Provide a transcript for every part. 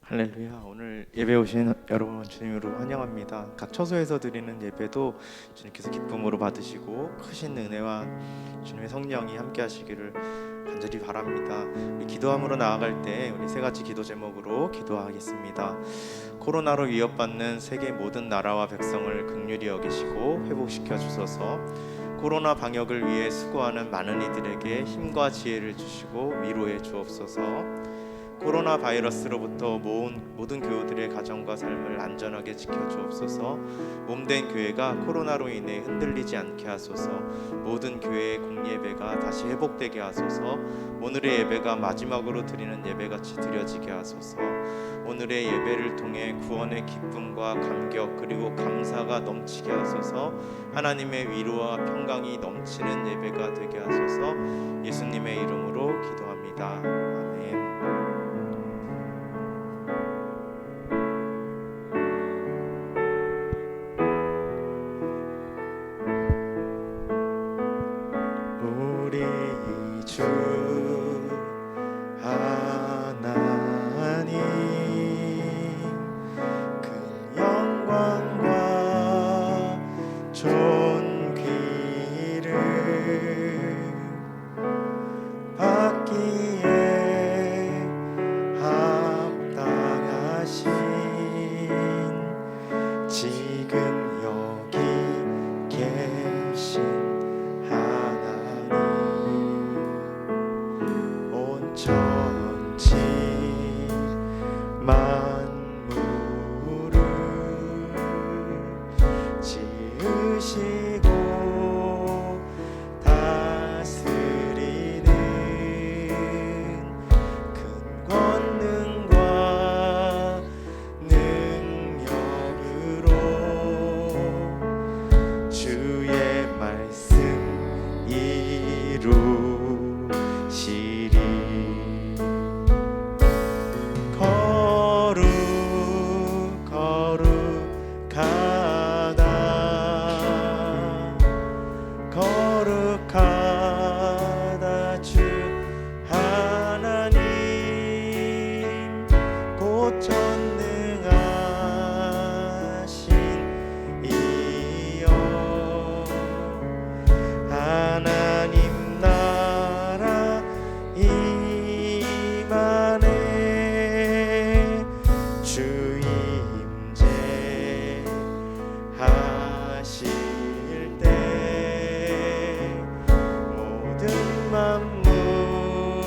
할렐루야. 오늘 예배 오신 여러분 주님으로 환영합니다. 각 처소에서 드리는 예배도 주님께서 기쁨으로 받으시고 크신 은혜와 주님의 성령이 함께 하시기를 간절히 바랍니다. 우리 기도함으로 나아갈 때 우리 세 가지 기도 제목으로 기도하겠습니다. 코로나로 위협받는 세계 모든 나라와 백성을 긍휼히 여기시고 회복시켜 주소서. 코로나 방역을 위해 수고하는 많은 이들에게 힘과 지혜를 주시고 위로해 주옵소서. 코로나 바이러스로부터 모든 교우들의 가정과 삶을 안전하게 지켜 주옵소서. 몸된 교회가 코로나로 인해 흔들리지 않게 하소서. 모든 교회의 공예배가 다시 회복되게 하소서. 오늘의 예배가 마지막으로 드리는 예배같이 드려지게 하소서. 오늘의 예배를 통해 구원의 기쁨과 감격 그리고 감사가 넘치게 하소서. 하나님의 위로와 평강이 넘치는 예배가 되게 하소서. 예수님의 이름으로 기도합니다. 아멘. 우리 주 하나님 그 영광과 존귀를 받기에 합당하신 지금 여기 계신 천지 만물을 지으시고 다스리는 큰 권능과 능력으로 주의 말씀 이루시리. 거룩하다 주 하나님 곧 전능하신 이여 하나님 나라 임하네 주 임재 하실 만물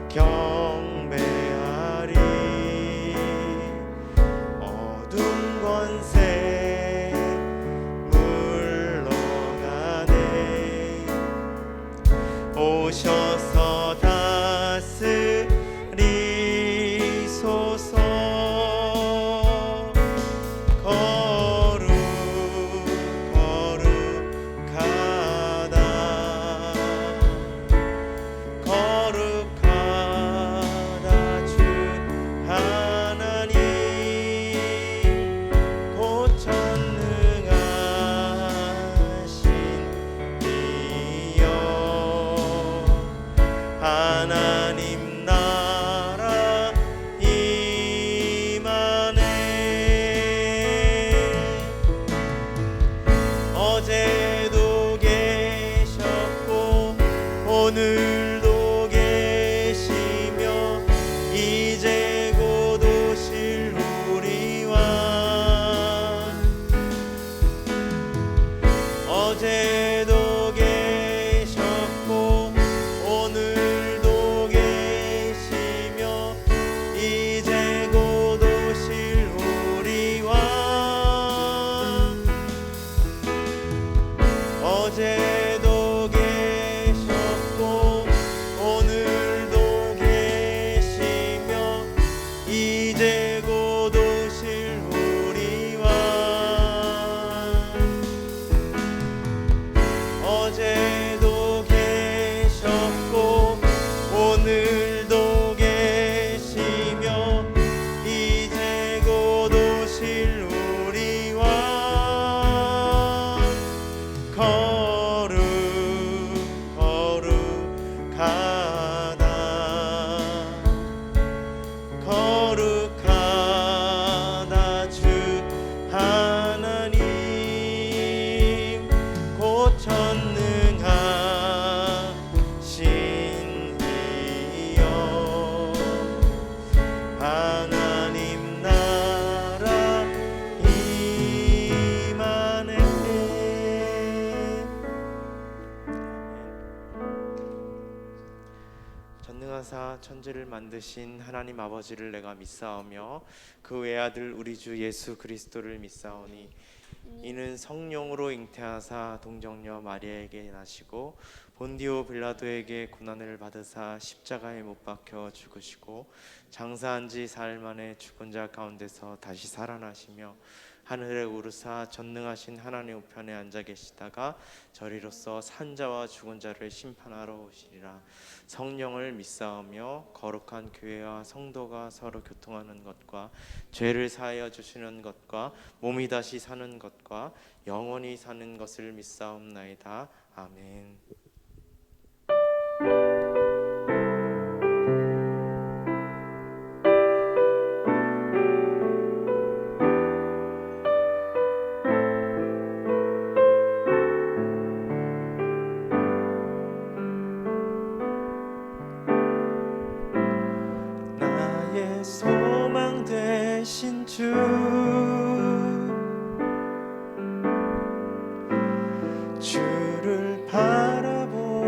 경배하리. 어둠 권세 물러가네. 오셔서 다스리소서. 하나님 나라 임하네. 어제도 계셨고 오늘도 계시며 이제 곧 오실 우리와 어제도 계셨고 오늘도 계시며 이제 곧 오실 우리와 어제도 계셨고 오늘도 계시며 이제 곧 오실 우리와 어제도 계셨고 오늘도 계시며 이제 곧 오실 우리와 거룩하다 주 하나님 곧 전능하신 이여 하나님 나라 임하네. 전능하사 천지를 만드신 하나님 아버지를 내가 믿사오며 그 외아들 우리 주 예수 그리스도를 믿사오니 이는 성령으로 잉태하사 동정녀 마리아에게 나시고 본디오 빌라도에게 고난을 받으사 십자가에 못 박혀 죽으시고 장사한 지 사흘 만에 죽은 자 가운데서 다시 살아나시며 하늘에 오르사 전능하신 하나님 우편에 앉아 계시다가 저리로서 산 자와 죽은 자를 심판하러 오시리라. 성령을 믿사오며 거룩한 교회와 성도가 서로 교통하는 것과 죄를 사하여 주시는 것과 몸이 다시 사는 것과 영원히 사는 것을 믿사옵나이다. 아멘. 나의 소망 되신 주 주를 바라봅니다.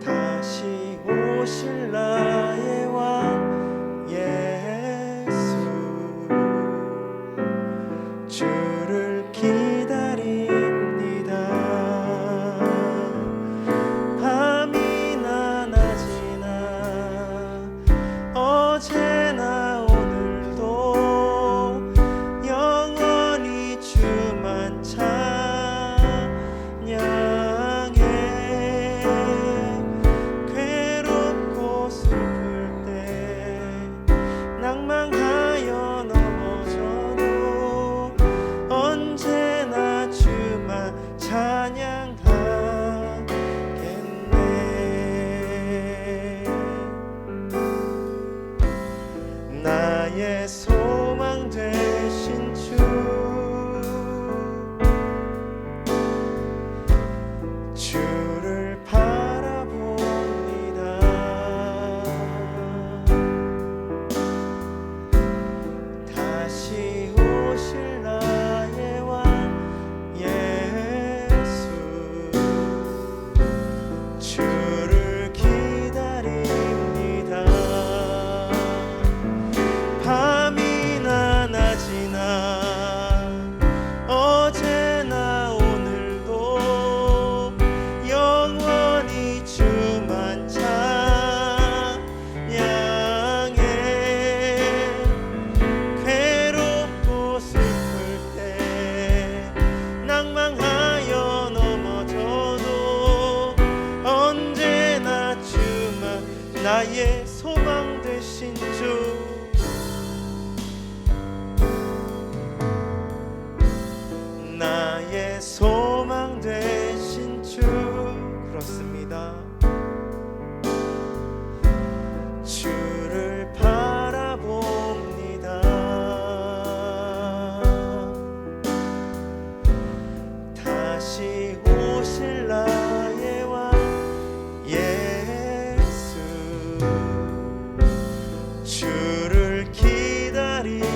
다시 오실 나의 왕 예수 주를 기다립니다. 밤이나 낮이나 어제나 오늘도 영원히 주만 찬양해. 괴롭고 슬플 때 낭망하여 넘어져도 언제나 주만 찬양하겠네. 나의 소망 되신 주 주를 바라봅니다. 다시 오실 나의 왕 예수 주를 기다립니다. 밤이나 낮이나 어제나 오늘도 영원히 주만 찬양해. 괴롭고 슬플 때 낭망하여 넘어져도 언제나 주만 나의 소망 되신 주 나의 소망 되신 주 그렇습니다. 주를 바라봅니다. 다시 오실 나의 왕 예수 주를 기다립니다.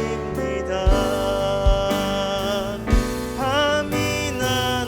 밤이나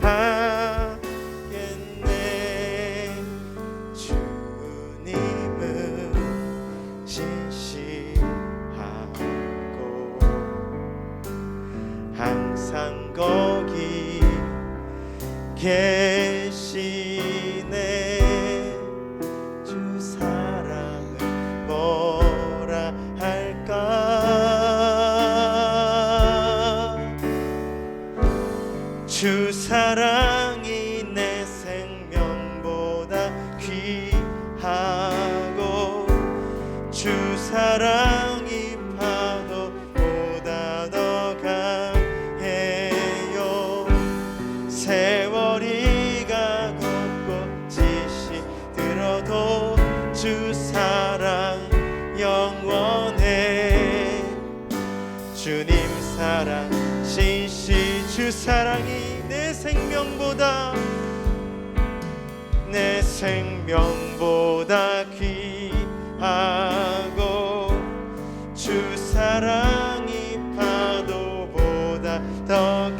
하겠네. 주님은 신실하고 항상 거기 계시네. 주 사랑을 뭐라 할까. 주 사랑이 내 생명보다 귀하고 주 사랑이 파도보다 더 강해요. 세월이 가고 꽃이 시들어도 주 사랑 영원해. 주님 사랑 신실. 주 사랑이 내 생명보다 귀하고 주 사랑이 파도보다 더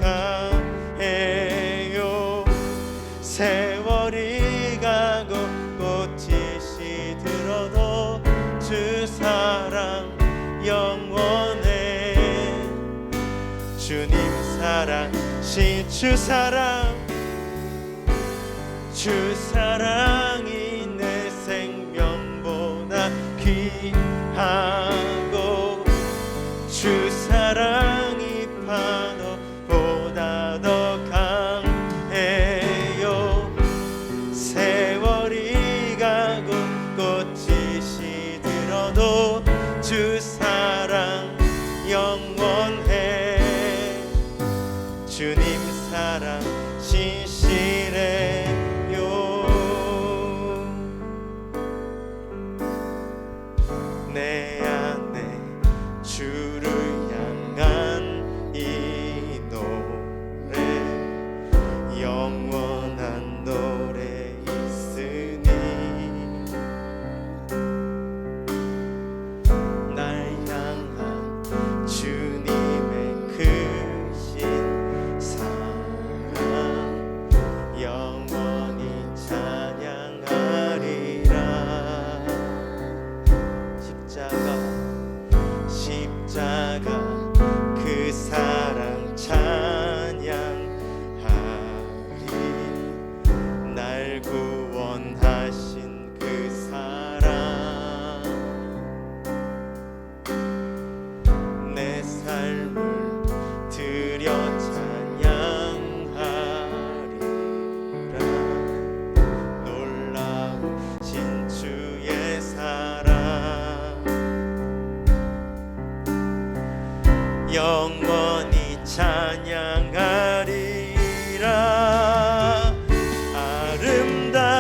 강해요. 세월이 가고 꽃이 시들어도 주 사랑 영원해. 주님 사랑 주 사랑. 주 사랑이 내 생명보다 귀하고 주 사랑이 파도보다 더 강해요. 세월이 가고 꽃이 시들어도 주 사랑 영원해. 주님 사랑 신실해요. 내 안에 주를 향한 이 노래 영원한 노래 있으니 날 향한 주님의 크신 사랑 영원히 찬양하리라. 십자가 그 사랑 찬양하리. 날 구원하신 그 사랑 내 삶을 드려 찬양하리라. 놀라우신 주의 사랑 영원히 찬양하리라. 아름다운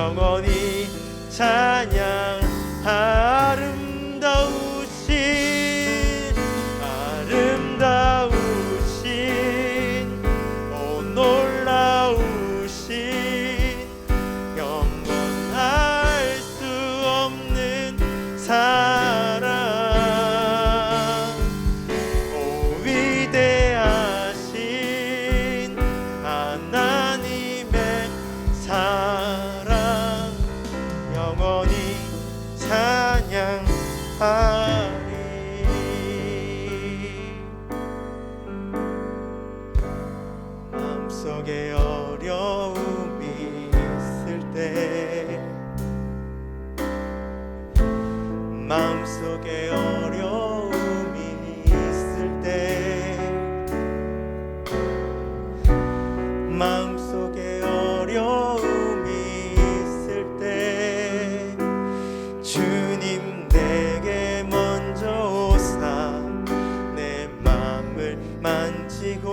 영원히 찬양. 아름다우신 오 놀라우신 영원할 수 없는 사랑. 오 위대하신 하나님의 사랑 영원히 찬양하리. 마음속에 어려움이 있을 때, 마음속에 어려움이 있을 때, 마음속에 어려움이 있을 때 주님 내게 먼저 오사 내 맘을 만지고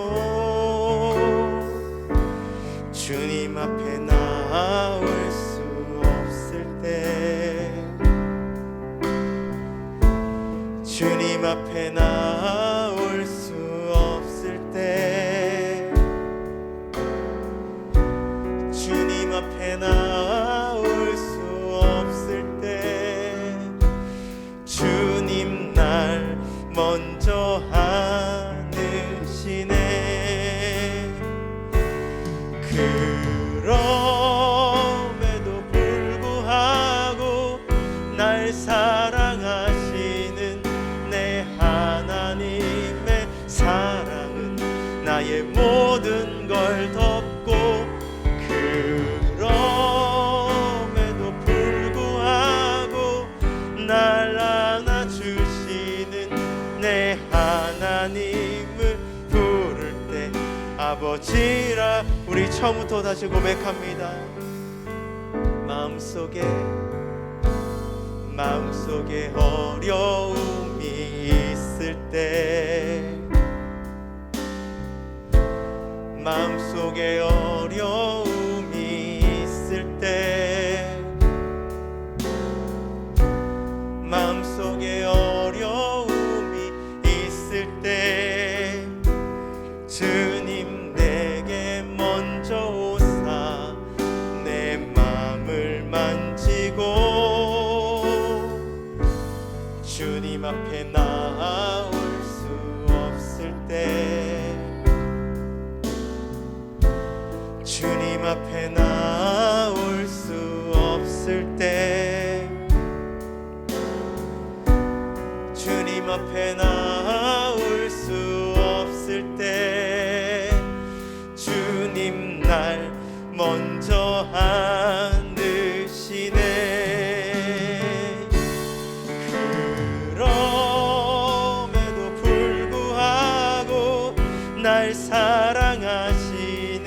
주님 앞에 나올 수 없을 때, 주님 앞에 나올 수 없을 때, 주님 앞에 나올 수 없을 때 주님 날 먼저 안으시네. 그럼에도 불구하고 날 사랑하시는 내 하나님의 사랑은 나의 모든 걸 덮고, 그럼에도 불구하고 날 안아주시는 내 하나님을 부를 때 아버지라 우리 처음부터 다시 고백합니다. 마음속에 어려움이 있을 때, 마음속에 어려움이 있을 때, 마음속에 어려움이 있을 때 주님 내게 먼저 오사 내 마음을 만지고 주님 앞에 나올 수 없을 때, 주님 앞에 나올 수 없을 때, 주님 앞에 나올 수 없을 때 주님 날 먼저 안으시네. 그럼에도 불구하고 날 사랑하시는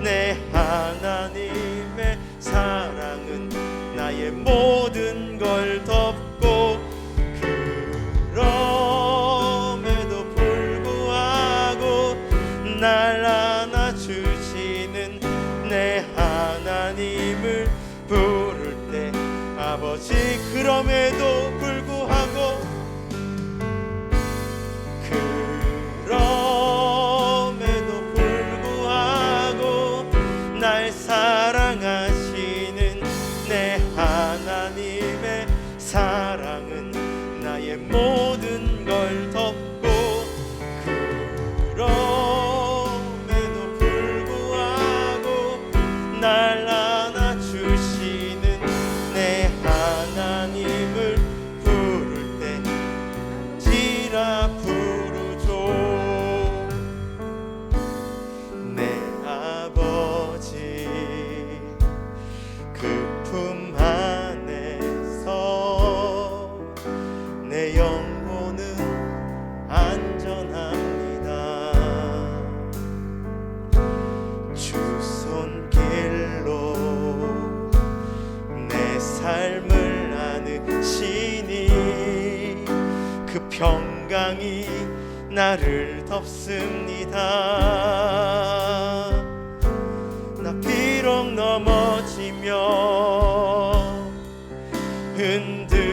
내 하나님의 사랑은 나의 모든 걸 덮고, 그럼에도 불구하고 날 안아주시는 내 하나님을 부를 때 아버지, 그럼에도 불구하고, 그럼에도 불구하고 날 사랑하시는 내 하나님의 사랑은 나의 모든 걸 덮고, 그럼에도 불구하고 날 안아주시는 내 하나님을 부를 때 지라 부르죠. 내 아버지 그 품 안에서 내 영혼은 안전합니다. 주 손길로 내 삶을 안으시니 그 평강이 나를 덮습니다. 나 비록 넘어지면 하며 흔들리지만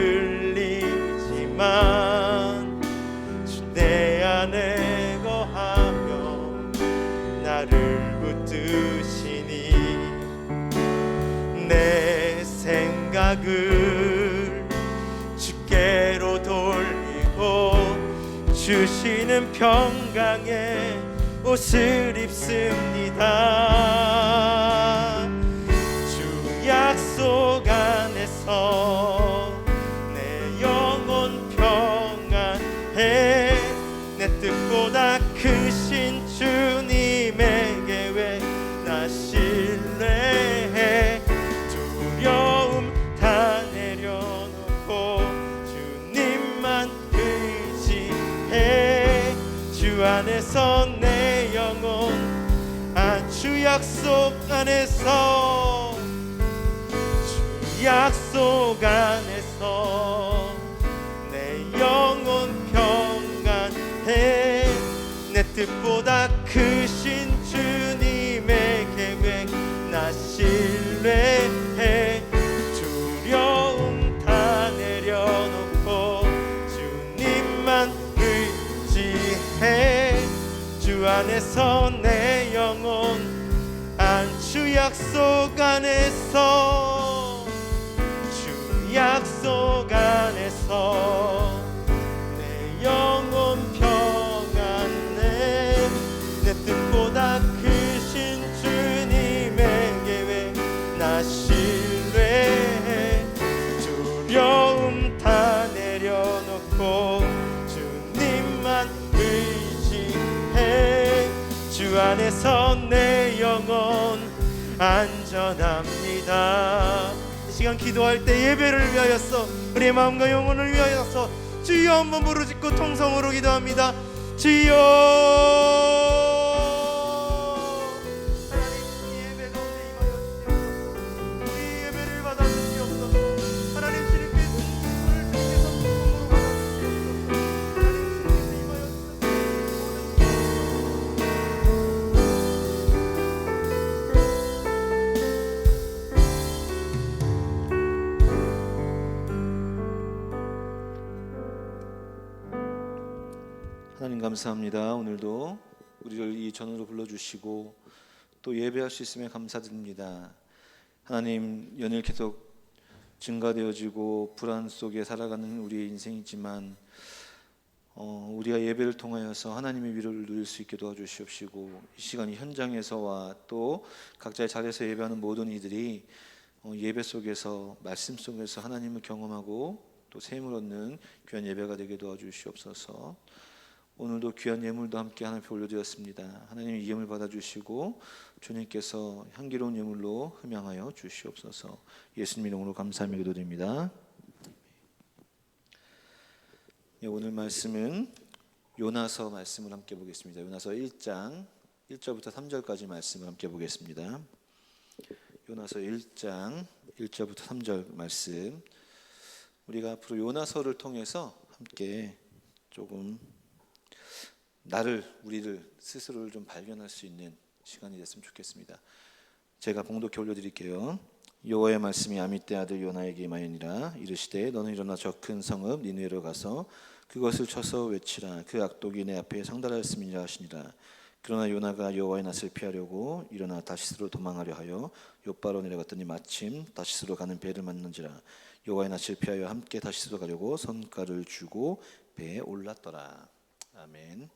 주 내 안에 거하며 나를 붙드시니 내 생각을 주께로 돌리고 주시는 평강의 옷을 입습니다. 주 약속 안에서 내 영혼 평안해 내 뜻보다 크신 주님의 계획 나 신뢰해 두려움 다 내려놓고 주님만 의지해 주 안에서 내 영혼 주 약속 안에서 주 약속 안에서 내 영혼 평안해 내 뜻보다 크신 주님의 계획 나 신뢰해 두려움 다 내려놓고 주님만 의지해 주 안에서 내 영혼 주 약속 안에서 주 약속 안에서 내 영혼 평안해 내 뜻보다 크신 주님의 계획 나 신뢰해 두려움 다 내려놓고 주님만 의지해 주 안에서 내 영혼 안전합니다. 이 시간 기도할 때 예배를 위하여서 우리의 마음과 영혼을 위하여서 주여 한번 부르짖고 통성으로 기도합니다. 주여 하나님 예배 가운데 임하여 주시옵소서. 우리 예배를 받아 주시옵소서. 하나님 주님께서 오늘 주님께서 통성으로 받아 주시옵소서. 하나님 주님께서 임하여 하나님 감사합니다. 오늘도 우리를 이 전으로 불러주시고 또 예배할 수 있음에 감사드립니다. 하나님 연일 계속 증가되어지고 불안 속에 살아가는 우리의 인생이지만 우리가 예배를 통하여서 하나님의 위로를 누릴 수 있게 도와주시옵시고 이 시간 이 현장에서와 또 각자의 자리에서 예배하는 모든 이들이 예배 속에서 말씀 속에서 하나님을 경험하고 또 샘을 얻는 귀한 예배가 되게 도와주시옵소서. 오늘도 귀한 예물도 함께 하나님 앞에 올려드렸습니다. 하나님의 이 예물 받아주시고 주님께서 향기로운 예물로 흠양하여 주시옵소서. 예수님 이름으로 감사하며 기도드립니다. 오늘 말씀은 요나서 말씀을 함께 보겠습니다. 요나서 1장 1절부터 3절까지 말씀을 함께 보겠습니다. 요나서 1장 1절부터 3절 말씀. 우리가 앞으로 요나서를 통해서 함께 조금 우리를 스스로를 좀 발견할 수 있는 시간이 됐으면 좋겠습니다. 제가 봉독해 올려드릴게요. 여호와의 말씀이 아미떼 아들 요나에게 임하였니라. 이르시되 너는 일어나 저 큰 성읍 니느웨로 가서 그것을 쳐서 외치라. 그 악독이 내 앞에 상달하였음이라 하시니라. 그러나 요나가 여호와의 낯을 피하려고 일어나 다시스로 도망하려 하여 욥바로 내려갔더니 마침 다시스로 가는 배를 만난지라. 여호와의 낯을 피하여 함께 다시스로 가려고 선가를 주고 배에 올랐더라. 아멘.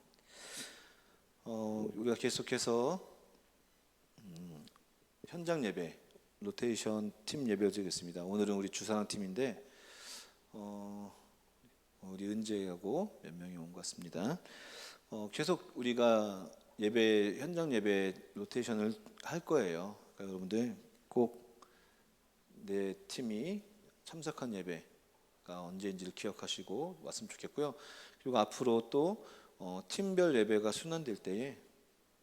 우리가 계속해서 현장 예배, 로테이션 팀 예배를 드리겠습니다. 오늘은 우리 주사랑 팀인데 우리 은재하고 몇 명이 온 것 같습니다. 계속 우리가 예배, 현장 예배 로테이션을 할 거예요. 그러니까 여러분들 꼭 내 팀이 참석한 예배가 언제인지를 기억하시고 왔으면 좋겠고요. 그리고 앞으로 또 팀별 예배가 순환될 때에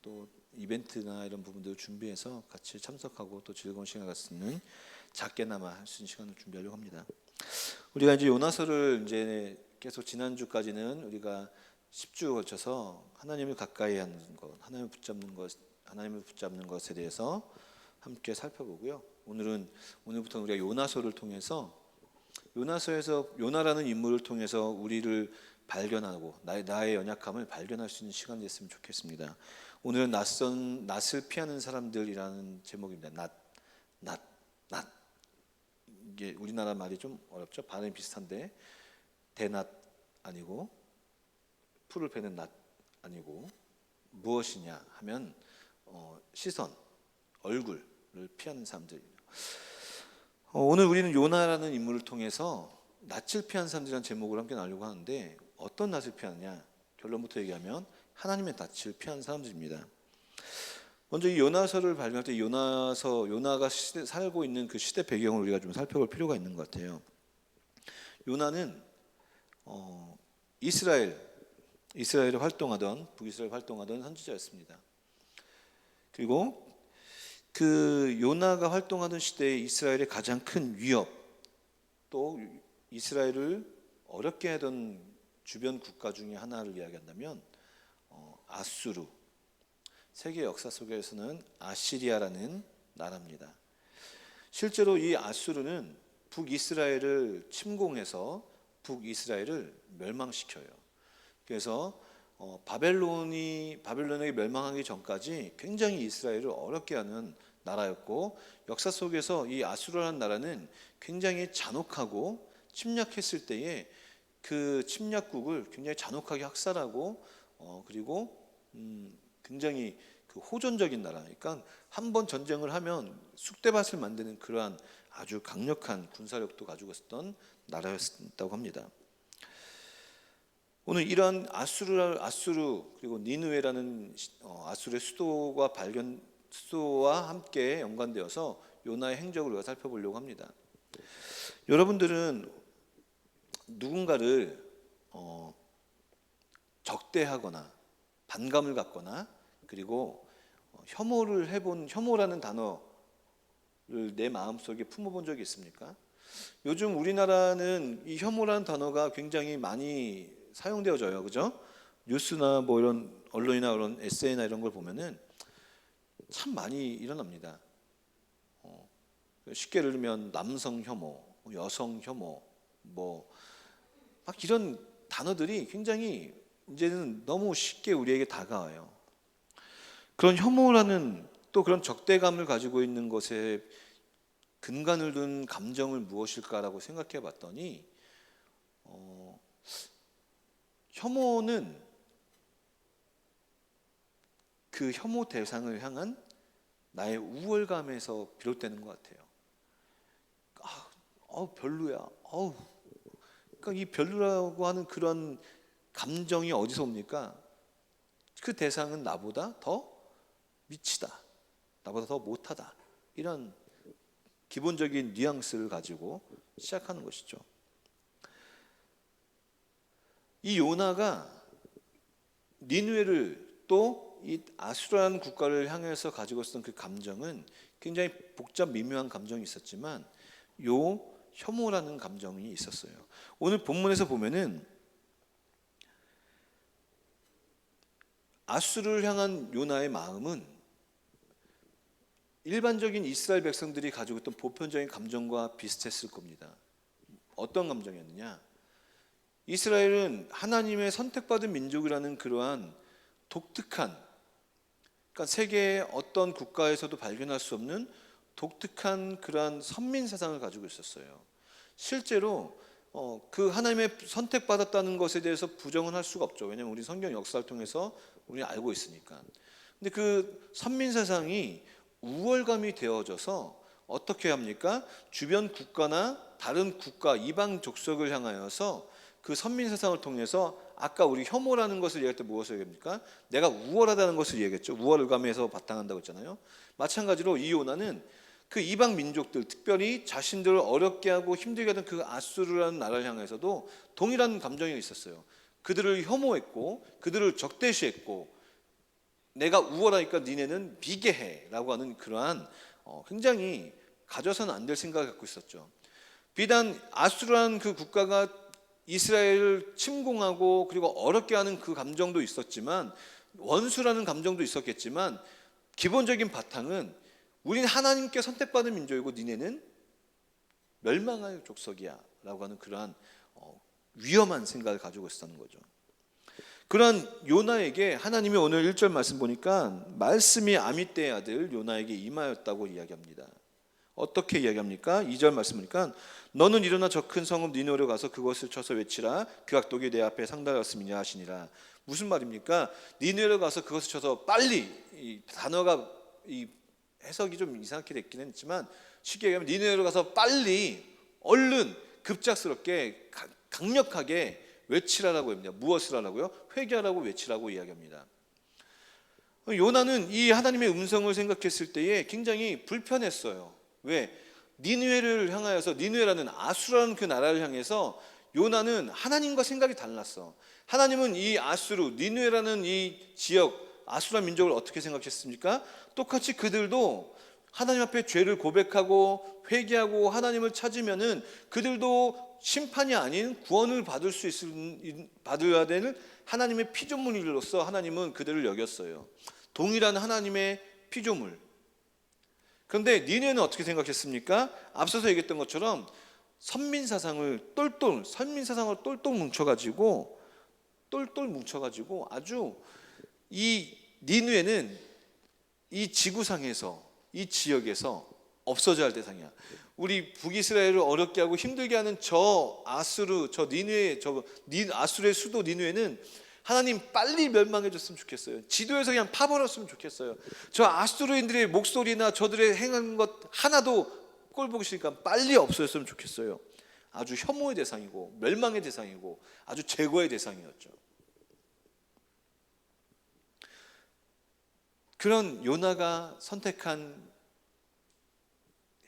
또 이벤트나 이런 부분들을 준비해서 같이 참석하고 또 즐거운 시간을 갖는 작게나마 할 수 있는 시간을 준비하려고 합니다. 우리가 이제 요나서를 이제 계속 지난주까지는 우리가 10주 걸쳐서 하나님을 가까이 하는 것, 하나님을 붙잡는 것에 대해서 함께 살펴보고요. 오늘부터 우리가 요나서를 통해서 요나서에서 요나라는 인물을 통해서 우리를 발견하고 나의 연약함을 발견할 수 있는 시간이 됐으면 좋겠습니다. 오늘은 낯을 피하는 사람들이라는 제목입니다. 낯. 이게 우리나라 말이 좀 어렵죠. 발음이 비슷한데 대낮 아니고 풀을 베는 낯 아니고 무엇이냐 하면 시선, 얼굴을 피하는 사람들이에요. 오늘 우리는 요나라는 인물을 통해서 낯을 피한 사람들이라는 제목을 함께 나누려고 하는데 어떤 낯을 피하느냐? 결론부터 얘기하면 하나님의 낯을 피한 사람들입니다. 먼저 이 요나서를 발견할 때 요나가 살고 있는 그 시대 배경을 우리가 좀 살펴볼 필요가 있는 것 같아요. 요나는 이스라엘에 활동하던 북이스라엘 활동하던 선지자였습니다. 그리고 그 요나가 활동하던 시대에 이스라엘의 가장 큰 위협, 또 이스라엘을 어렵게 하던 주변 국가 중에 하나를 이야기한다면 아수르, 세계 역사 속에서는 아시리아라는 나라입니다. 실제로 이 아수르는 북이스라엘을 침공해서 북이스라엘을 멸망시켜요. 그래서 바벨론에게 멸망하기 전까지 굉장히 이스라엘을 어렵게 하는 나라였고, 역사 속에서 이 아수르라는 나라는 굉장히 잔혹하고 침략했을 때에 그 침략국을 굉장히 잔혹하게 학살하고 그리고 굉장히 그 호전적인 나라, 그러니까 한 번 전쟁을 하면 쑥대밭을 만드는 그러한 아주 강력한 군사력도 가지고 있었던 나라였다고 합니다. 오늘 이러한 아수르 그리고 니느웨라는 아수르의 수도와 함께 연관되어서 요나의 행적을 우리가 살펴보려고 합니다. 여러분들은 누군가를 적대하거나 반감을 갖거나 그리고 혐오라는 단어를 내 마음속에 품어본 적이 있습니까? 요즘 우리나라는 이 혐오라는 단어가 굉장히 많이 사용되어져요. 그죠? 뉴스나 뭐 이런 언론이나 그런 에세이나 이런 걸 보면은 참 많이 일어납니다. 쉽게 예를 들면 남성 혐오, 여성 혐오, 뭐 막 이런 단어들이 굉장히 이제는 너무 쉽게 우리에게 다가와요. 그런 혐오라는 또 그런 적대감을 가지고 있는 것에 근간을 둔 감정은 무엇일까라고 생각해 봤더니 혐오는 그 혐오 대상을 향한 나의 우월감에서 비롯되는 것 같아요. 별로야. 그러니까 이 별로라고 하는 그런 감정이 어디서 옵니까? 그 대상은 나보다 더 미치다, 나보다 더 못하다, 이런 기본적인 뉘앙스를 가지고 시작하는 것이죠. 이 요나가 니느웨를 또 이 아수라는 국가를 향해서 가지고 있었던 그 감정은 굉장히 복잡 미묘한 감정이 있었지만 요 혐오라는 감정이 있었어요. 오늘 본문에서 보면은 아수르를 향한 요나의 마음은 일반적인 이스라엘 백성들이 가지고 있던 보편적인 감정과 비슷했을 겁니다. 어떤 감정이었느냐? 이스라엘은 하나님의 선택받은 민족이라는 그러한 독특한, 그러니까 세계의 어떤 국가에서도 발견할 수 없는 독특한 그러한 선민 사상을 가지고 있었어요. 실제로 그 하나님의 선택받았다는 것에 대해서 부정은 할 수가 없죠. 왜냐하면 우리 성경 역사를 통해서 우리는 알고 있으니까. 근데 그 선민 사상이 우월감이 되어져서 어떻게 합니까? 주변 국가나 다른 국가, 이방 족속을 향하여서 그 선민 사상을 통해서 아까 우리 혐오라는 것을 얘기할 때 무엇을 얘기합니까? 내가 우월하다는 것을 얘기했죠. 우월감에서 바탕한다고 했잖아요. 마찬가지로 이 요나는 그 이방 민족들, 특별히 자신들을 어렵게 하고 힘들게 하던 그 아수르라는 나라를 향해서도 동일한 감정이 있었어요. 그들을 혐오했고 그들을 적대시했고 내가 우월하니까 니네는 비계해라고 하는 그러한 굉장히 가져서는 안 될 생각을 갖고 있었죠. 비단 아수르라는 그 국가가 이스라엘을 침공하고 그리고 어렵게 하는 그 감정도 있었지만, 원수라는 감정도 있었겠지만 기본적인 바탕은 우린 하나님께 선택받은 민족이고 니네는 멸망할 족속이야 라고 하는 그러한 위험한 생각을 가지고 있었다는 거죠. 그런 요나에게 하나님이 오늘 1절 말씀 보니까 말씀이 아미떼의 아들 요나에게 임하였다고 이야기합니다. 어떻게 이야기합니까? 2절 말씀 보니까 너는 일어나 저 큰 성읍 니느웨로 가서 그것을 쳐서 외치라. 그 악독이 내 앞에 상달하였음이냐 하시니라. 무슨 말입니까? 니느웨로 가서 그것을 쳐서 빨리, 이 단어가 이 해석이 좀 이상하게 됐긴 했지만 쉽게 얘기하면 니느웨로 가서 빨리 얼른 급작스럽게 강력하게 외치라라고 합니다. 무엇을 하라고요? 회개하라고 외치라고 이야기합니다. 요나는 이 하나님의 음성을 생각했을 때에 굉장히 불편했어요. 왜? 니느웨를 향하여서, 니느웨라는 아수라는 그 나라를 향해서 요나는 하나님과 생각이 달랐어. 하나님은 이 아수르, 니느웨라는 이 지역, 아수라 민족을 어떻게 생각했습니까? 똑같이 그들도 하나님 앞에 죄를 고백하고 회개하고 하나님을 찾으면은 그들도 심판이 아닌 구원을 받아야 되는 하나님의 피조물로서 하나님은 그들을 여겼어요. 동일한 하나님의 피조물. 그런데 니느웨는 어떻게 생각했습니까? 앞서서 얘기했던 것처럼 선민사상을 똘똘 뭉쳐가지고 아주 이 니느웨는 이 지구상에서 이 지역에서 없어져야 할 대상이야. 우리 북이스라엘을 어렵게 하고 힘들게 하는 저 아수르, 저 니느웨, 아수르의 수도 니느웨는 하나님 빨리 멸망해 줬으면 좋겠어요. 지도에서 그냥 파버렸으면 좋겠어요. 저 아수르인들의 목소리나 저들의 행한 것 하나도 꼴 보기 싫으니까 빨리 없어졌으면 좋겠어요. 아주 혐오의 대상이고 멸망의 대상이고 아주 제거의 대상이었죠. 그런 요나가 선택한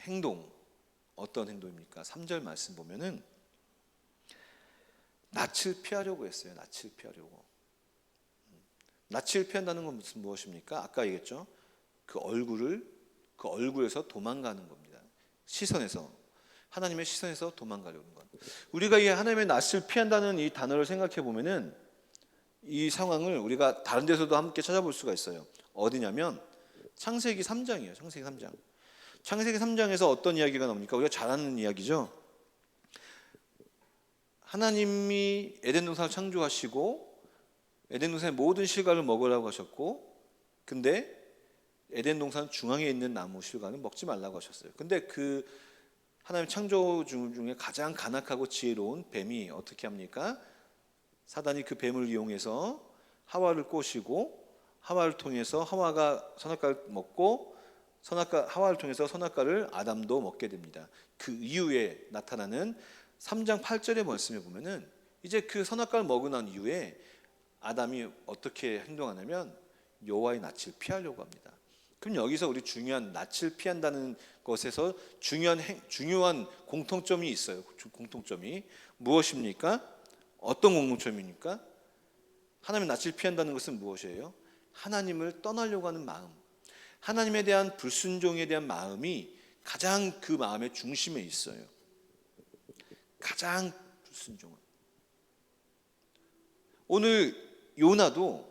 행동, 어떤 행동입니까? 3절 말씀 보면은 낯을 피하려고 했어요. 낯을 피하려고. 낯을 피한다는 건 무엇입니까? 아까 얘기했죠. 그 얼굴에서 도망가는 겁니다. 시선에서, 하나님의 시선에서 도망가려는 것. 우리가 이 하나님의 낯을 피한다는 이 단어를 생각해 보면은 이 상황을 우리가 다른 데서도 함께 찾아볼 수가 있어요. 어디냐면 창세기 3장이에요. 창세기 3장. 창세기 3장에서 어떤 이야기가 나옵니까? 우리가 잘 아는 이야기죠. 하나님이 에덴 동산을 창조하시고 에덴 동산의 모든 실과를 먹으라고 하셨고, 근데 에덴 동산 중앙에 있는 나무 실과는 먹지 말라고 하셨어요. 근데 그 하나님 창조 중에 가장 간악하고 지혜로운 뱀이 어떻게 합니까? 사단이 그 뱀을 이용해서 하와를 꼬시고 하와를 통해서 하와가 선악과를 먹고 하와를 통해서 선악과를 아담도 먹게 됩니다. 그 이후에 나타나는 3장 8절의 말씀에 보면은 이제 그 선악과를 먹고 난 이후에 아담이 어떻게 행동하냐면 여호와의 낯을 피하려고 합니다. 그럼 여기서 우리 중요한 낯을 피한다는 것에서 중요한 공통점이 있어요. 공통점이 무엇입니까? 어떤 공통점입니까? 하나님의 낯을 피한다는 것은 무엇이에요? 하나님을 떠나려고 하는 마음, 하나님에 대한 불순종에 대한 마음이 가장 그 마음의 중심에 있어요. 가장 불순종은. 오늘 요나도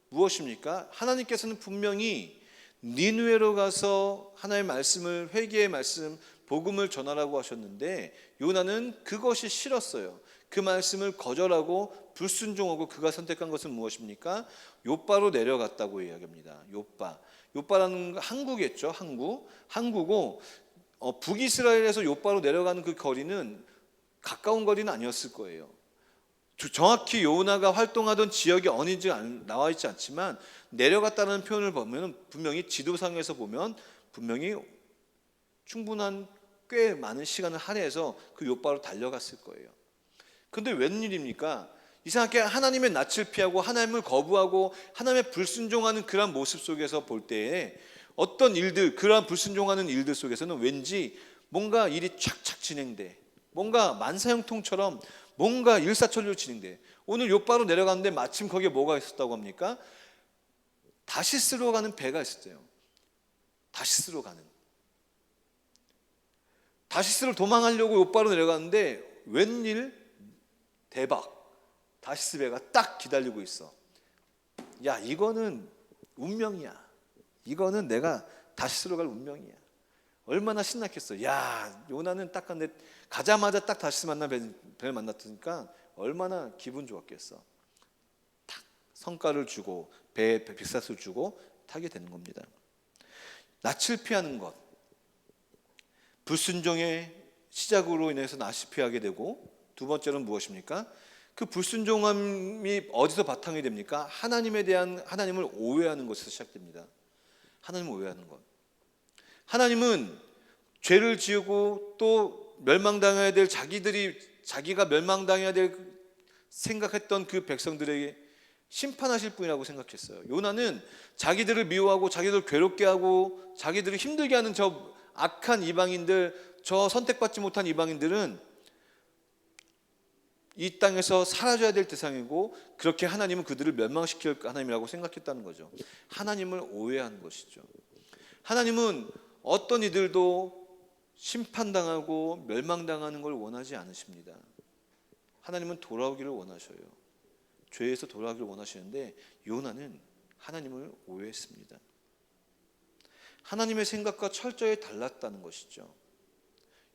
무엇입니까? 하나님께서는 분명히 니느웨로 가서 하나님의 말씀을, 회개의 말씀, 복음을 전하라고 하셨는데 요나는 그것이 싫었어요. 그 말씀을 거절하고 불순종하고 그가 선택한 것은 무엇입니까? 욥바로 내려갔다고 이야기합니다. 욥바라는 항구겠죠. 항구고 북이스라엘에서 욥바로 내려가는 그 거리는 가까운 거리는 아니었을 거예요. 정확히 요나가 활동하던 지역이 어딘지 나와 있지 않지만 내려갔다는 표현을 보면 분명히 지도상에서 보면 분명히 충분한 꽤 많은 시간을 할애해서 그 욥바로 달려갔을 거예요. 근데 웬일입니까? 이상하게 하나님의 낯을 피하고 하나님을 거부하고 하나님의 불순종하는 그러한 모습 속에서 볼 때에 어떤 일들, 그러한 불순종하는 일들 속에서는 왠지 뭔가 일이 착착 진행돼. 뭔가 만사형통처럼 뭔가 일사천리로 진행돼. 오늘 욥바로 내려갔는데 마침 거기에 뭐가 있었다고 합니까? 다시스로 가는 배가 있었대요. 다시스로 가는. 다시스를 도망하려고 욥바로 내려갔는데 웬일? 대박. 다시스 배가 딱 기다리고 있어. 야, 이거는 운명이야. 이거는 내가 다시스로 갈 운명이야. 얼마나 신났겠어. 야, 요나는 딱 근데 가자마자 딱 다시스 만나 배를 만났으니까 얼마나 기분 좋았겠어. 탁 성과를 주고 배에 빅사스를 주고 타게 되는 겁니다. 낯을 피하는 것, 불순종의 시작으로 인해서 낯을 피하게 되고, 두 번째는 무엇입니까? 그 불순종함이 어디서 바탕이 됩니까? 하나님을 오해하는 것에서 시작됩니다. 하나님을 오해하는 것. 하나님은 죄를 지우고 또 멸망당해야 될 자기가 멸망당해야 될 생각했던 그 백성들에게 심판하실 분이라고 생각했어요. 요나는 자기들을 미워하고 자기들을 괴롭게 하고 자기들을 힘들게 하는 저 악한 이방인들, 저 선택받지 못한 이방인들은 이 땅에서 사라져야 될 대상이고, 그렇게 하나님은 그들을 멸망시킬 하나님이라고 생각했다는 거죠. 하나님을 오해한 것이죠. 하나님은 어떤 이들도 심판당하고 멸망당하는 걸 원하지 않으십니다. 하나님은 돌아오기를 원하셔요. 죄에서 돌아오기를 원하시는데 요나는 하나님을 오해했습니다. 하나님의 생각과 철저히 달랐다는 것이죠.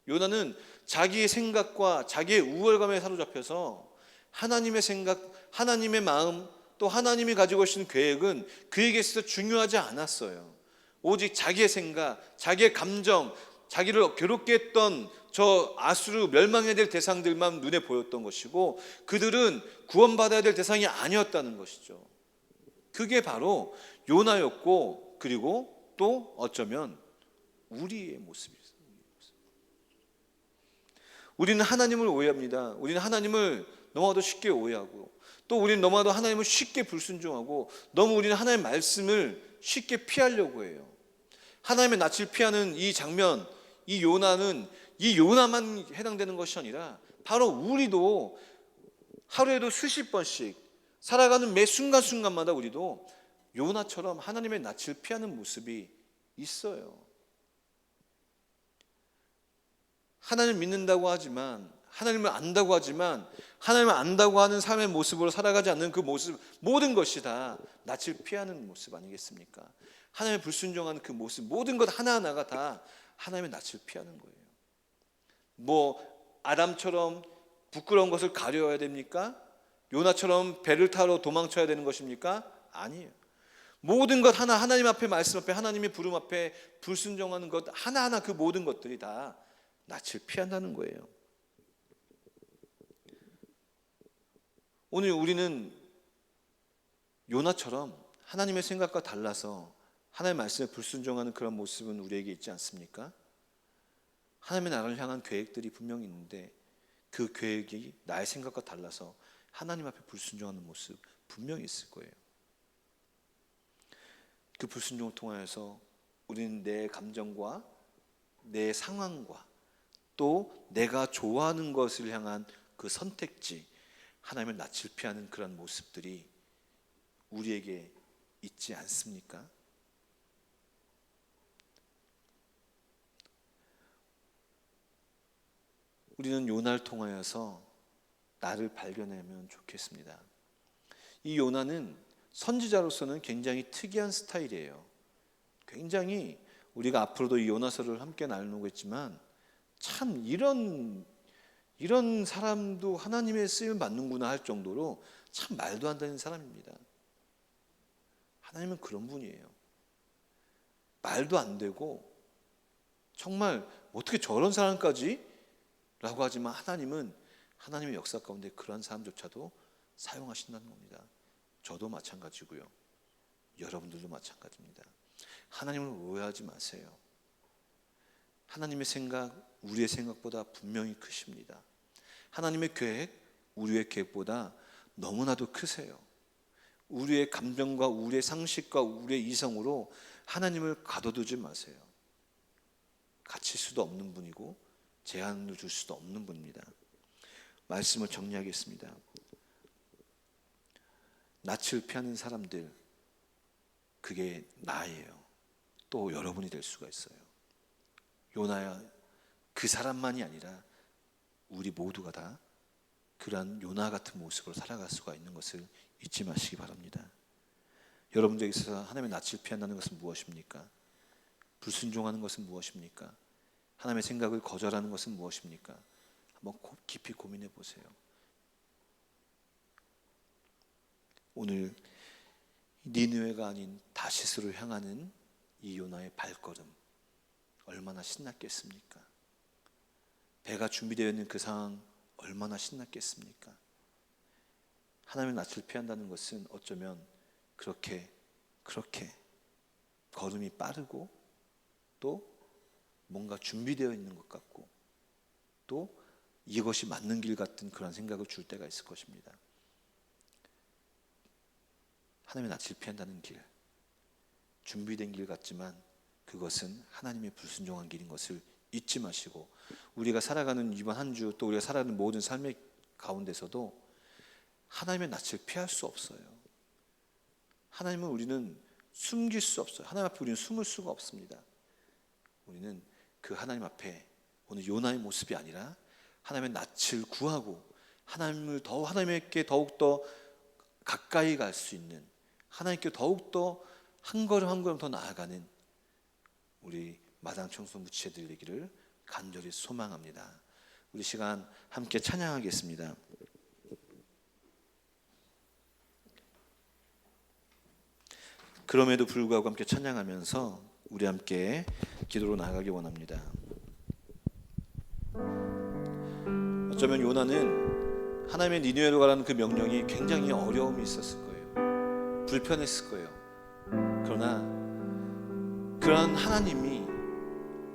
요나는 자기의 생각과 자기의 우월감에 사로잡혀서 하나님의 생각, 하나님의 마음, 또 하나님이 가지고 계신 계획은 그에게 있어서 중요하지 않았어요. 오직 자기의 생각, 자기의 감정, 자기를 괴롭게 했던 저 아수르 멸망해야 될 대상들만 눈에 보였던 것이고, 그들은 구원받아야 될 대상이 아니었다는 것이죠. 그게 바로 요나였고, 그리고 또 어쩌면 우리의 모습이었어요. 우리는 하나님을 오해합니다. 우리는 하나님을 너무나도 쉽게 오해하고, 또 우리는 너무나도 하나님을 쉽게 불순종하고, 너무 우리는 하나님의 말씀을 쉽게 피하려고 해요. 하나님의 낯을 피하는 이 장면, 이 요나는 이 요나만 해당되는 것이 아니라 바로 우리도 하루에도 수십 번씩 살아가는 매 순간순간마다 우리도 요나처럼 하나님의 낯을 피하는 모습이 있어요. 하나님을 믿는다고 하지만, 하나님을 안다고 하지만, 하나님을 안다고 하는 삶의 모습으로 살아가지 않는 그 모습, 모든 것이 다 낯을 피하는 모습 아니겠습니까? 하나님을 불순종하는 그 모습, 모든 것 하나하나가 다 하나님의 낯을 피하는 거예요. 뭐 아담처럼 부끄러운 것을 가려야 됩니까? 요나처럼 배를 타러 도망쳐야 되는 것입니까? 아니에요. 모든 것 하나, 하나님 앞에, 말씀 앞에, 하나님의 부름 앞에 불순종하는 것 하나하나, 그 모든 것들이 다 낯을 피한다는 거예요. 오늘 우리는 요나처럼 하나님의 생각과 달라서 하나님의 말씀에 불순종하는 그런 모습은 우리에게 있지 않습니까? 하나님의 나라를 향한 계획들이 분명히 있는데 그 계획이 나의 생각과 달라서 하나님 앞에 불순종하는 모습 분명히 있을 거예요. 그 불순종을 통하여서 우리는 내 감정과 내 상황과 또 내가 좋아하는 것을 향한 그 선택지, 하나님을 낯을 피하는 그런 모습들이 우리에게 있지 않습니까? 우리는 요나를 통하여서 나를 발견하면 좋겠습니다. 이 요나는 선지자로서는 굉장히 특이한 스타일이에요. 굉장히 우리가 앞으로도 이 요나서를 함께 나누겠지만 참 이런 사람도 하나님의 쓰임을 받는구나 할 정도로 참 말도 안 되는 사람입니다. 하나님은 그런 분이에요. 말도 안 되고 정말 어떻게 저런 사람까지? 라고 하지만 하나님은 하나님의 역사 가운데 그런 사람조차도 사용하신다는 겁니다. 저도 마찬가지고요. 여러분들도 마찬가지입니다. 하나님을 오해하지 마세요. 하나님의 생각, 우리의 생각보다 분명히 크십니다. 하나님의 계획, 우리의 계획보다 너무나도 크세요. 우리의 감정과 우리의 상식과 우리의 이성으로 하나님을 가둬두지 마세요. 갇힐 수도 없는 분이고 제한을 줄 수도 없는 분입니다. 말씀을 정리하겠습니다. 낯을 피하는 사람들, 그게 나예요. 또 여러분이 될 수가 있어요. 요나야, 그 사람만이 아니라 우리 모두가 다 그러한 요나 같은 모습으로 살아갈 수가 있는 것을 잊지 마시기 바랍니다. 여러분들에게 있어서 하나님의 낯을 피한다는 것은 무엇입니까? 불순종하는 것은 무엇입니까? 하나님의 생각을 거절하는 것은 무엇입니까? 한번 깊이 고민해 보세요. 오늘 니느웨가 아닌 다시스로 향하는 이 요나의 발걸음 얼마나 신났겠습니까? 배가 준비되어 있는 그 상황 얼마나 신났겠습니까? 하나님의 낯을 피한다는 것은 어쩌면 그렇게 걸음이 빠르고 또 뭔가 준비되어 있는 것 같고 또 이것이 맞는 길 같은 그런 생각을 줄 때가 있을 것입니다. 하나님의 낯을 피한다는 길, 준비된 길 같지만 그것은 하나님의 불순종한 길인 것을 잊지 마시고, 우리가 살아가는 이번 한 주 또 우리가 살아가는 모든 삶의 가운데서도 하나님의 낯을 피할 수 없어요. 하나님은 우리는 숨길 수 없어요. 하나님 앞에 우리는 숨을 수가 없습니다. 우리는 그 하나님 앞에 오늘 요나의 모습이 아니라 하나님의 낯을 구하고 하나님께 더욱더 가까이 갈 수 있는, 하나님께 더욱더 한 걸음 한 걸음 더 나아가는 우리 마당 청소 무치들 되기를 간절히 소망합니다. 우리 시간 함께 찬양하겠습니다. 그럼에도 불구하고 함께 찬양하면서 우리 함께 기도로 나아가기 원합니다. 어쩌면 요나는 하나님의 니느웨로 가라는 그 명령이 굉장히 어려움이 있었을 거예요. 불편했을 거예요. 그러나 그러한 하나님이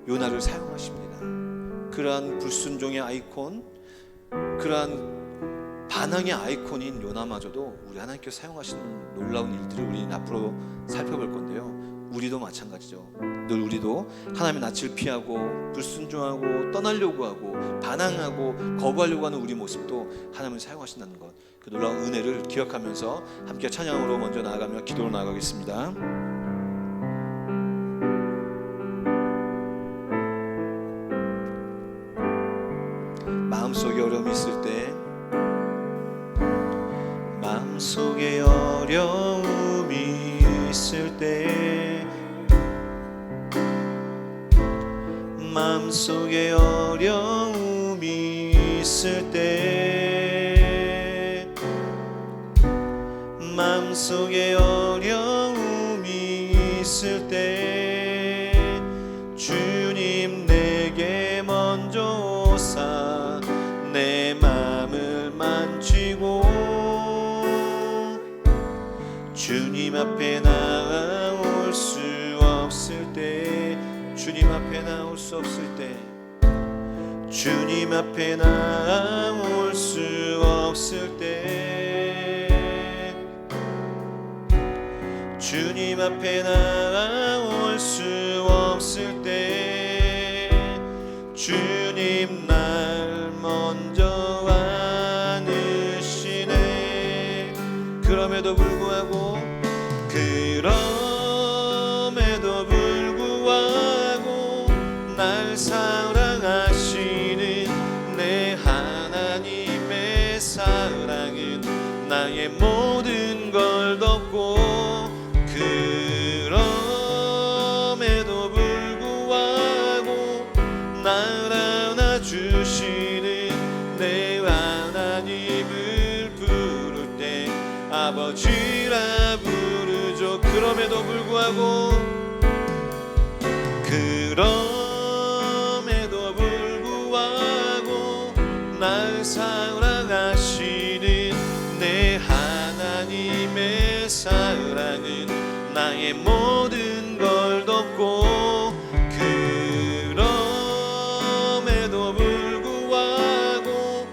요나를 사용하십니다. 그러한 불순종의 아이콘, 그러한 반항의 아이콘인 요나마저도 우리 하나님께서 사용하시는 놀라운 일들을 우리는 앞으로 살펴볼 건데요, 우리도 마찬가지죠. 늘 우리도 하나님의 낯을 피하고 불순종하고 떠나려고 하고 반항하고 거부하려고 하는 우리 모습도 하나님을 사용하신다는 것, 그 놀라운 은혜를 기억하면서 함께 찬양으로 먼저 나아가며 기도로 나아가겠습니다. 마음속에 어려움이 있을 때, 마음속에 어려움이 있을 때, 마음속에 어려움이 있을 때, 마음속에 어려움이 있을 때, 주님 내게 먼저 오사 내 마음을 만지고, 주님 앞에 나올 수 없을 때, 주님 앞에 나올 수 없을 때, 주님 앞에 나올 수 없을 때, 주님 앞에 나올 수 없을 때, 주님 날 먼저 안으시네. 그럼에도 불구하고 날 사랑하시는 내 하나님의 사랑은 나의 모든 걸 덮고, 그럼에도 불구하고 날 안아주시는 내 하나님을 부를 때 아버지라 부르죠. 그럼에도 불구하고 날 사랑하시는 내 하나님의 사랑은 나의 모든 걸 덮고, 그럼에도 불구하고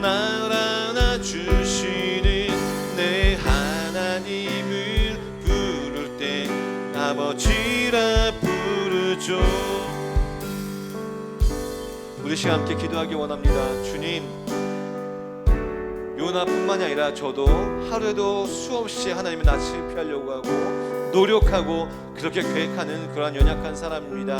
날 안아주시는 내 하나님을 부를 때 아버지라 부르죠. 우리 시간 함께 기도하기 원합니다. 주님, 요나뿐만이 아니라 저도 하루에도 수없이 하나님의 낯을 피하려고 하고 노력하고 그렇게 계획하는 그러한 연약한 사람입니다.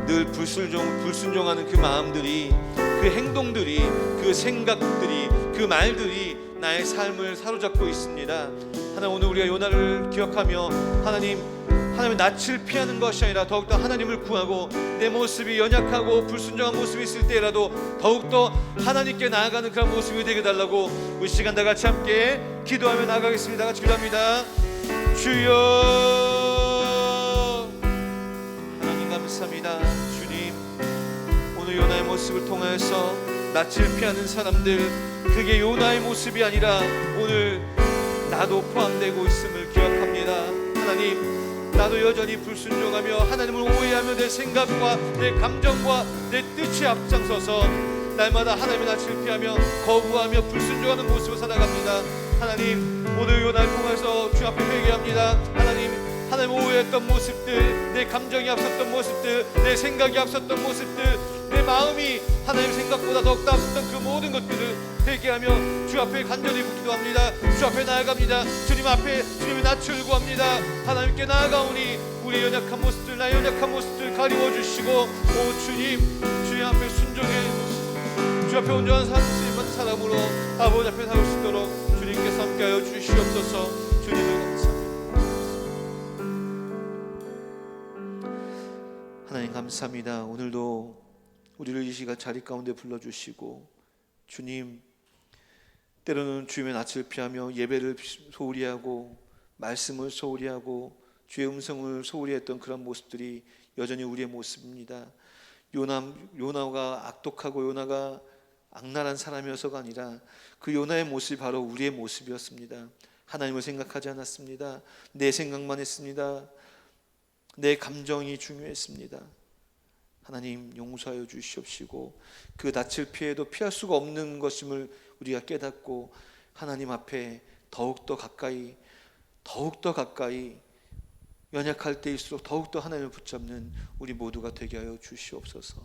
늘 불순종하는 그 마음들이, 그 행동들이, 그 생각들이, 그 말들이 나의 삶을 사로잡고 있습니다. 하나님, 오늘 우리가 요나를 기억하며 하나님 하나님의 낯을 피하는 것이 아니라 더욱더 하나님을 구하고 내 모습이 연약하고 불순종한 모습이 있을 때라도 더욱더 하나님께 나아가는 그런 모습이 되게 달라고 우리 시간 다 같이 함께 기도하며 나아가겠습니다. 같이 기도합니다. 주여, 하나님 감사합니다. 주님, 오늘 요나의 모습을 통하여서 낯을 피하는 사람들, 그게 요나의 모습이 아니라 오늘 나도 포함되고 있음을 기억합니다. 하나님, 나도 여전히 불순종하며 하나님을 오해하며 내 생각과 내 감정과 내 뜻이 앞장서서 날마다 하나님의 낯을 피하며 거부하며 불순종하는 모습을 살아갑니다. 하나님, 오늘 요나를 통해서 주 앞에 회개합니다. 하나님 오해했던 모습들, 내 감정이 앞섰던 모습들, 내 생각이 앞섰던 모습들, 내 마음이 하나님 생각보다 더욱더 앞섰던 그 모든 것들을 회개하며 주 앞에 간절히 기도합니다. 주 앞에 나아갑니다. 주님 앞에 주님의 낯을 구합니다. 하나님께 나아가오니 우리 연약한 모습들, 나의 연약한 모습들 가리워 주시고, 오 주님, 주님 앞에 순종해 주 앞에 온전한 사람으로 아버지 앞에 살 수 있도록 주님께서 함께하여 주시옵소서. 주님을 감사합니다. 하나님 감사합니다. 오늘도 우리를 이 시간 자리 가운데 불러주시고, 주님, 때로는 주님의 낯을 피하며 예배를 소홀히 하고 말씀을 소홀히 하고 주의 음성을 소홀히 했던 그런 모습들이 여전히 우리의 모습입니다. 요나가 악독하고 요나가 악랄한 사람이어서가 아니라 그 요나의 모습이 바로 우리의 모습이었습니다. 하나님을 생각하지 않았습니다. 내 생각만 했습니다. 내 감정이 중요했습니다. 하나님, 용서하여 주시옵시고 그 낯을 피해도 피할 수가 없는 것임을 우리가 깨닫고 하나님 앞에 더욱더 가까이 연약할 때일수록 더욱더 하나님을 붙잡는 우리 모두가 되게 하여 주시옵소서.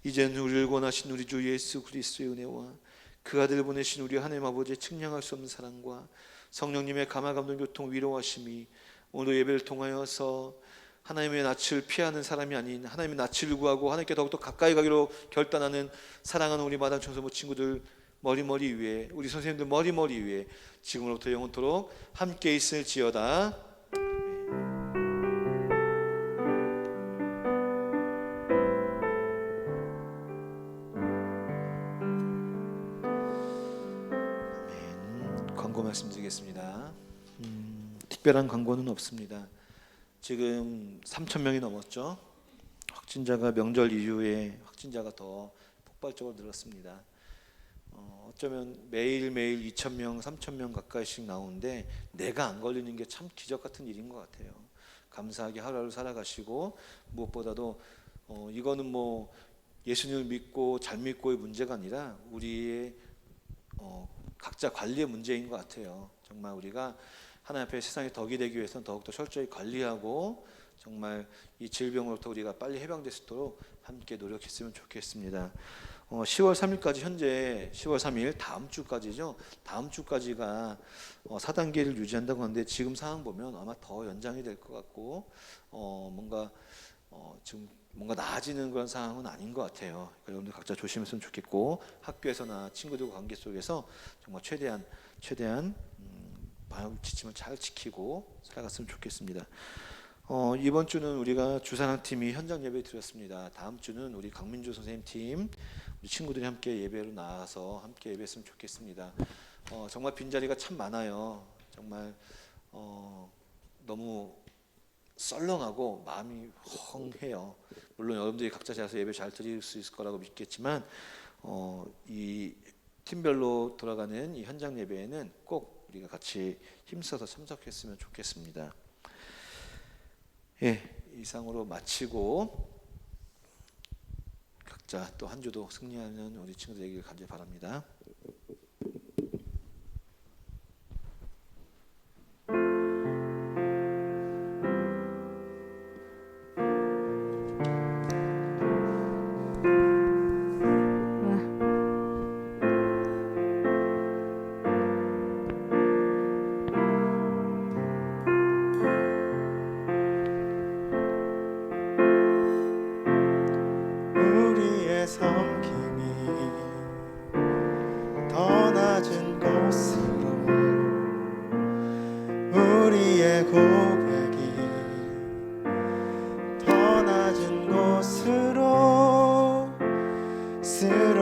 이제는 우리를 권하신 우리 주 예수 그리스도의 은혜와 그 아들을 보내신 우리 하나님 아버지의 측량할 수 없는 사랑과 성령님의 감화감동 교통 위로하심이 오늘 예배를 통하여서 하나님의 낯을 피하는 사람이 아닌 하나님의 낯을 구하고 하나님께 더욱더 가까이 가기로 결단하는 사랑하는 우리 마당 청소부 친구들 머리머리 위에, 우리 선생님들 머리머리 위에 지금으로부터 영원토록 함께 있을지어다. 아멘. 광고 말씀드리겠습니다. 특별한 광고는 없습니다. 지금 3,000명이 넘었죠. 확진자가 명절 이후에 확진자가 더 폭발적으로 늘었습니다. 어쩌면 매일매일 2,000명, 3,000명 가까이씩 나오는데 내가 안 걸리는 게 참 기적 같은 일인 것 같아요. 감사하게 하루하루 살아가시고 무엇보다도 이거는 뭐 예수님을 믿고 잘 믿고의 문제가 아니라 우리의 각자 관리의 문제인 것 같아요. 정말 우리가 하나님 앞에 세상에 덕이 되기 위해서는 더욱더 철저히 관리하고 정말 이 질병으로부터 우리가 빨리 해방될 수 있도록 함께 노력했으면 좋겠습니다. 10월 3일까지 현재 10월 3일 다음 주까지죠. 다음 주까지가 4단계를 유지한다고 하는데 지금 상황 보면 아마 더 연장이 될 것 같고 지금 뭔가 나아지는 그런 상황은 아닌 것 같아요. 여러분들 각자 조심했으면 좋겠고 학교에서나 친구들과 관계 속에서 정말 최대한 방역 지침을 잘 지키고 살아갔으면 좋겠습니다. 이번 주는 우리가 주사랑팀이 현장 예배 드렸습니다. 다음 주는 우리 강민주 선생님 팀 우리 친구들이 함께 예배로 나와서 함께 예배했으면 좋겠습니다. 정말 빈자리가 참 많아요. 정말 너무 썰렁하고 마음이 헝해요. 물론 여러분들이 각자 자서 예배 잘 드릴 수 있을 거라고 믿겠지만 이 팀별로 돌아가는 이 현장 예배에는 꼭 우리가 같이 힘써서 참석했으면 좋겠습니다. 예, 이상으로 마치고 각자 또 한 주도 승리하는 우리 친구들 되길 간절히 바랍니다. 우리의 섬김이 더 낮은 곳으로 우리의 고백이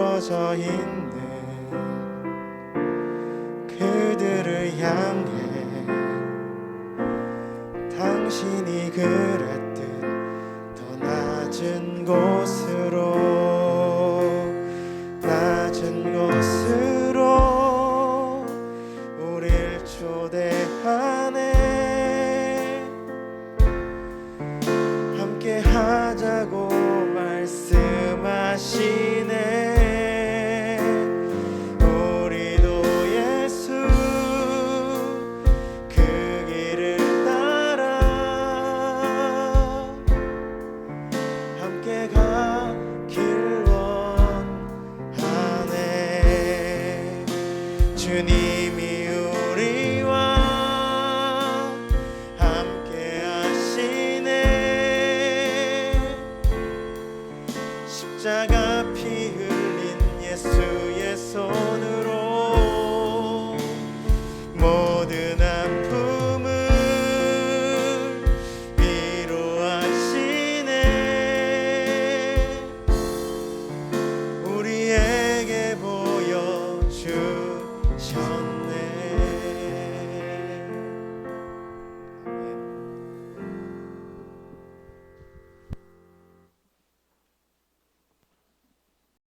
쓰러져 있는 그들을 향해 당신이 그랬듯 더 낮은 곳으로 우릴 초대하네. 함께 하자고 말씀하시네. 우리도 예수 그 길을 따라 함께 가길 원하네. 주님